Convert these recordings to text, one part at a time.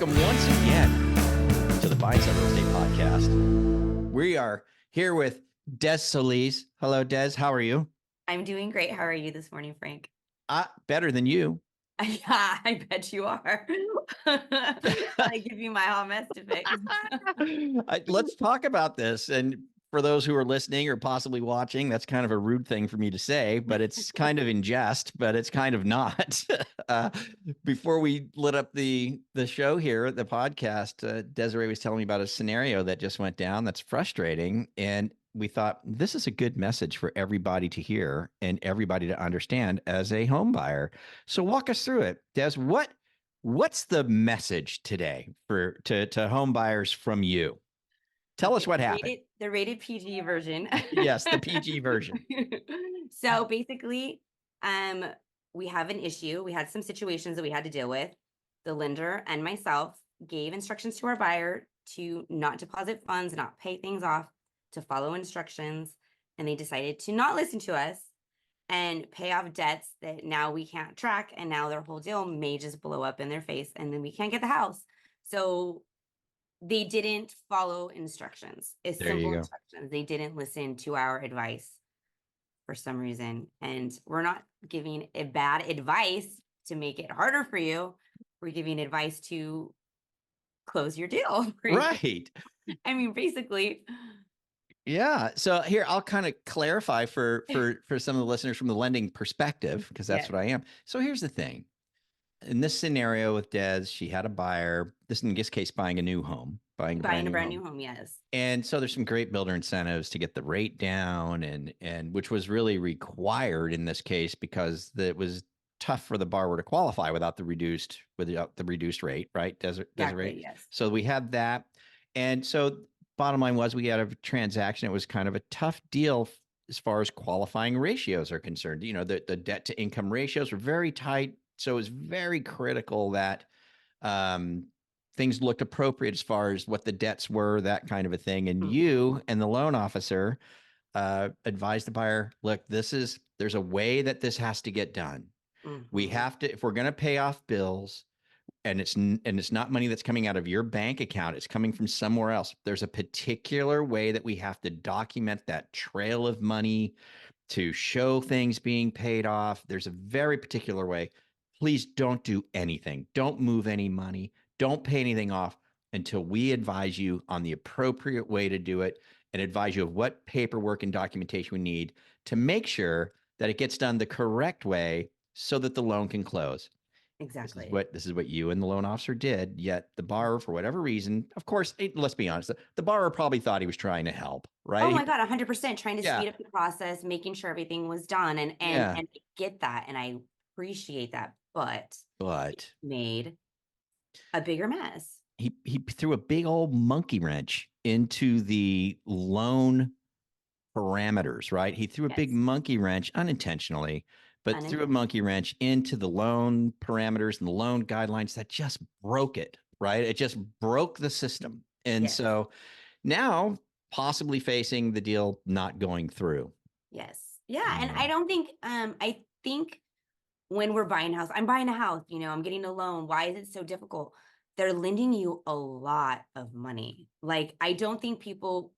welcome once again to the Buy and Sell Real Estate Podcast. We are here with Des Soliz. Hello, Des. How are you? I'm doing great. How are you this morning, Frank? Better than you. Yeah, I bet you are. I give you my hot mess to fix. Let's talk about this. And for those who are listening or possibly watching, that's kind of a rude thing for me to say, but it's kind of in jest, but it's kind of not. Before we lit up the show here, the podcast, Desiree was telling me about a scenario that just went down that's frustrating. And we thought this is a good message for everybody to hear and everybody to understand as a home buyer. So walk us through it. Des, what's the message today to home buyers from you? Tell us what happened. The rated PG version. Yes, the PG version. So basically, we have an issue. We had some situations that we had to deal with. The lender and myself gave instructions to our buyer to not deposit funds, not pay things off, to follow instructions. And they decided to not listen to us and pay off debts that now we can't track. And now their whole deal may just blow up in their face and then we can't get the house. So they didn't follow instructions. It's simple instructions. They didn't listen to our advice for some reason. And we're not giving a bad advice to make it harder for you. We're giving advice to close your deal. Right. I mean, basically. Yeah. So here, I'll kind of clarify for some of the listeners from the lending perspective, because that's what I am. So here's the thing. In this scenario with Des, she had a buyer, this in this case, buying a new home, buying a brand new home. Yes. And so there's some great builder incentives to get the rate down and which was really required in this case because it was tough for the borrower to qualify without the reduced rate, right? Desiree? Exactly, yes. So we had that. And so bottom line was we had a transaction. It was kind of a tough deal as far as qualifying ratios are concerned. You know, the debt to income ratios were very tight. So it was very critical that things looked appropriate as far as what the debts were, that kind of a thing. And you and the loan officer advised the buyer, look, there's a way that this has to get done. We have to, if we're going to pay off bills, and it's not money that's coming out of your bank account, it's coming from somewhere else. There's a particular way that we have to document that trail of money to show things being paid off. There's a very particular way. Please don't do anything. Don't move any money. Don't pay anything off until we advise you on the appropriate way to do it and advise you of what paperwork and documentation we need to make sure that it gets done the correct way so that the loan can close. Exactly. This is what you and the loan officer did, yet the borrower, for whatever reason, of course, let's be honest, the borrower probably thought he was trying to help, right? Oh my God, 100% trying to speed up the process, making sure everything was done and I get that. And I appreciate that, but it made a bigger mess. He threw a big old monkey wrench into the loan parameters, right? He threw a big monkey wrench unintentionally, but threw a monkey wrench into the loan parameters and the loan guidelines that just broke it, right? It just broke the system. And so now possibly facing the deal not going through. Yes. Yeah. And I don't think, I think when we're buying a house, I'm buying a house, you know, I'm getting a loan. Why is it so difficult? They're lending you a lot of money. Like, I don't think people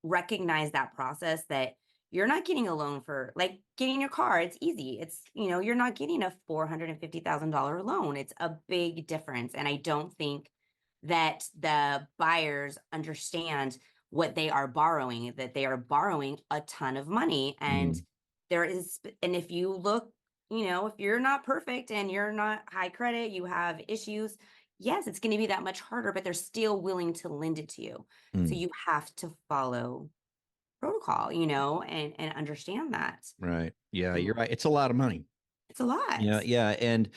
recognize that process, that you're not getting a loan for, like, getting your car. It's easy. It's, you know, you're not getting a $450,000 loan. It's a big difference. And I don't think that the buyers understand what they are borrowing, that they are borrowing a ton of money. And and if you look, you know, if you're not perfect and you're not high credit, you have issues, yes, it's going to be that much harder, but they're still willing to lend it to you. So you have to follow protocol, you know, and understand that. Right. Yeah, you're right. It's a lot of money. It's a lot. Yeah. And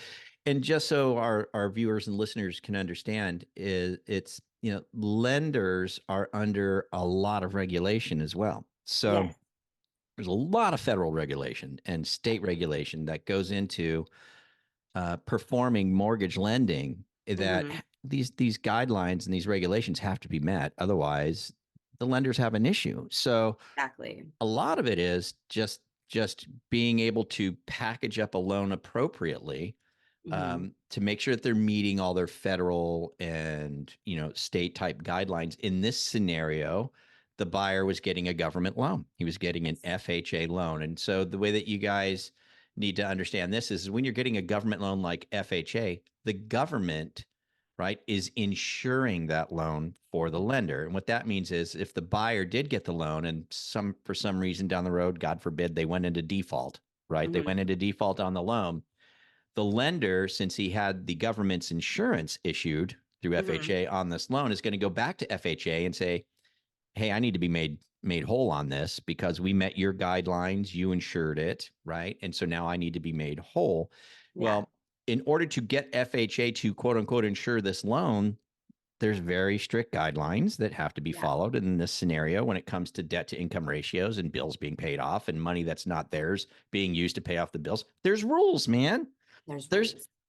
just so our viewers and listeners can understand, it's, you know, lenders are under a lot of regulation as well. So there's a lot of federal regulation and state regulation that goes into performing mortgage lending, that these guidelines and these regulations have to be met. Otherwise, the lenders have an issue. So a lot of it is just being able to package up a loan appropriately to make sure that they're meeting all their federal and, state type guidelines. In this scenario, the buyer was getting a government loan. He was getting an FHA loan. And so the way that you guys need to understand this is when you're getting a government loan like FHA, the government, right, is insuring that loan for the lender. And what that means is if the buyer did get the loan and for some reason down the road, God forbid, they went into default, right? They went into default on the loan. The lender, since he had the government's insurance issued through FHA on this loan, is going to go back to FHA and say, hey, I need to be made whole on this because we met your guidelines, you insured it, right? And so now I need to be made whole. Yeah. Well, in order to get FHA to quote unquote insure this loan, there's very strict guidelines that have to be followed in this scenario when it comes to debt to income ratios and bills being paid off and money that's not theirs being used to pay off the bills. There's rules, man.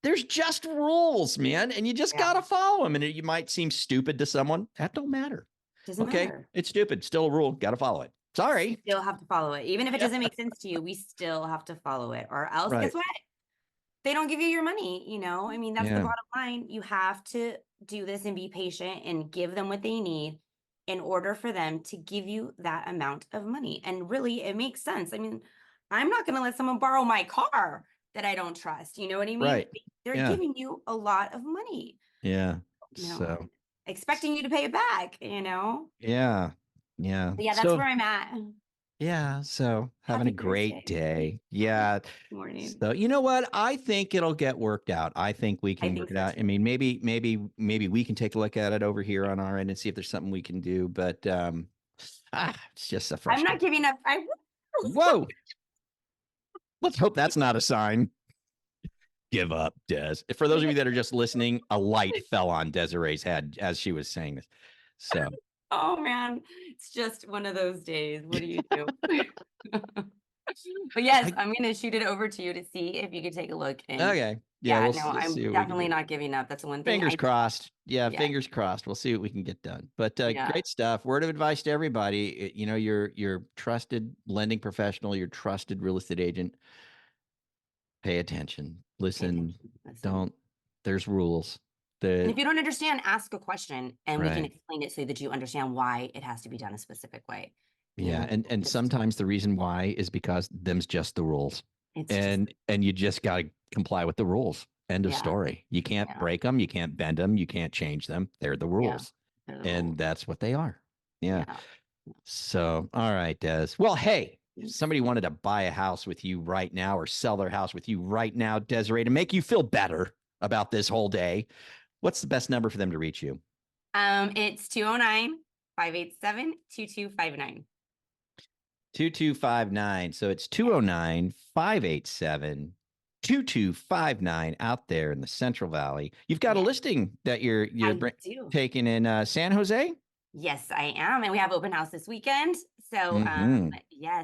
There's just rules, man. And you just got to follow them. And you might seem stupid to someone. That don't matter. Doesn't matter. It's stupid. Still a rule. Got to follow it. Sorry. Still have to follow it. Even if it doesn't make sense to you, we still have to follow it. Or else, guess what? They don't give you your money, I mean, that's the bottom line. You have to do this and be patient and give them what they need in order for them to give you that amount of money. And really, it makes sense. I mean, I'm not going to let someone borrow my car that I don't trust. You know what I mean? Right. They're giving you a lot of money. Yeah. So expecting you to pay it back, Yeah. Yeah. But that's where I'm at. Yeah. So having a great day. Yeah. Morning. So you know what? I think it'll get worked out. I think we can work it out. I mean, maybe we can take a look at it over here on our end and see if there's something we can do. But it's just a frustrating. I'm not giving up. Whoa. Let's hope that's not a sign. Give up, Des. For those of you that are just listening, a light fell on Desiree's head as she was saying this. So. Oh man, it's just one of those days. What do you do? But yes, I'm going to shoot it over to you to see if you could take a look. And okay. Yeah. We'll I'm definitely not giving up. That's the one thing. Fingers crossed. Yeah, fingers crossed. We'll see what we can get done. But great stuff. Word of advice to everybody. Your trusted lending professional, your trusted real estate agent. Pay attention. Listen. Don't. There's rules. And if you don't understand, ask a question and we can explain it so that you understand why it has to be done a specific way. Yeah. And sometimes the reason why is because them's just the rules. And you just got to comply with the rules. End of story. You can't break them. You can't bend them. You can't change them. They're the rules. And that's what they are. Yeah. So, all right, Des. Well, hey, if somebody wanted to buy a house with you right now or sell their house with you right now, Desiree, to make you feel better about this whole day, what's the best number for them to reach you? It's 209-587-2259. 2259. So it's 209-587-2259 out there in the Central Valley. You've got a listing that you're taking in San Jose? Yes, I am. And we have open house this weekend. So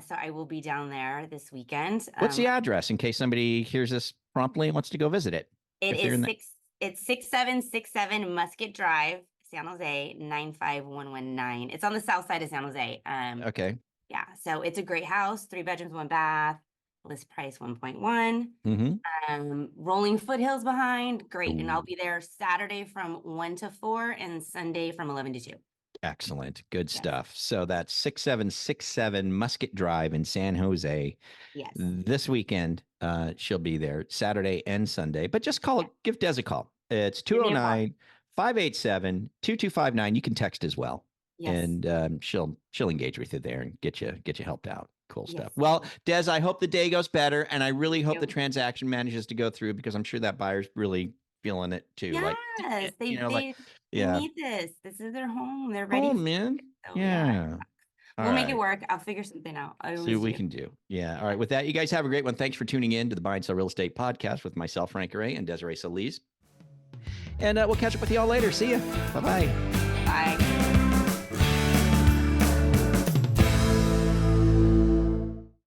so I will be down there this weekend. What's the address in case somebody hears this promptly and wants to go visit it? It's 6767 Musket Drive, San Jose, 95119. It's on the south side of San Jose. Okay. Yeah. So it's a great house, 3 bedrooms, 1 bath, list price 1.1. Rolling foothills behind. Great. Ooh. And I'll be there Saturday from 1 to 4 and Sunday from 11 to 2. Excellent. Good stuff. So that's 6767 Musket Drive in San Jose. Yes. This weekend, she'll be there Saturday and Sunday. But just give Des a call. It's 209-587-2259. You can text as well. Yes. And she'll engage with you there and get you helped out. Cool stuff. Well, Des, I hope the day goes better. And I really hope the transaction manages to go through because I'm sure that buyer's really feeling it too. Yes, they need this. This is their home. They're ready. Oh, man. So, yeah. We'll make it work. I'll figure something out. See what we can do. Yeah. All right. With that, you guys have a great one. Thanks for tuning in to the Buy and Sell Real Estate Podcast with myself, Frank Garay, and Desiree Soliz. And we'll catch up with you all later. See ya. Bye-bye. Bye.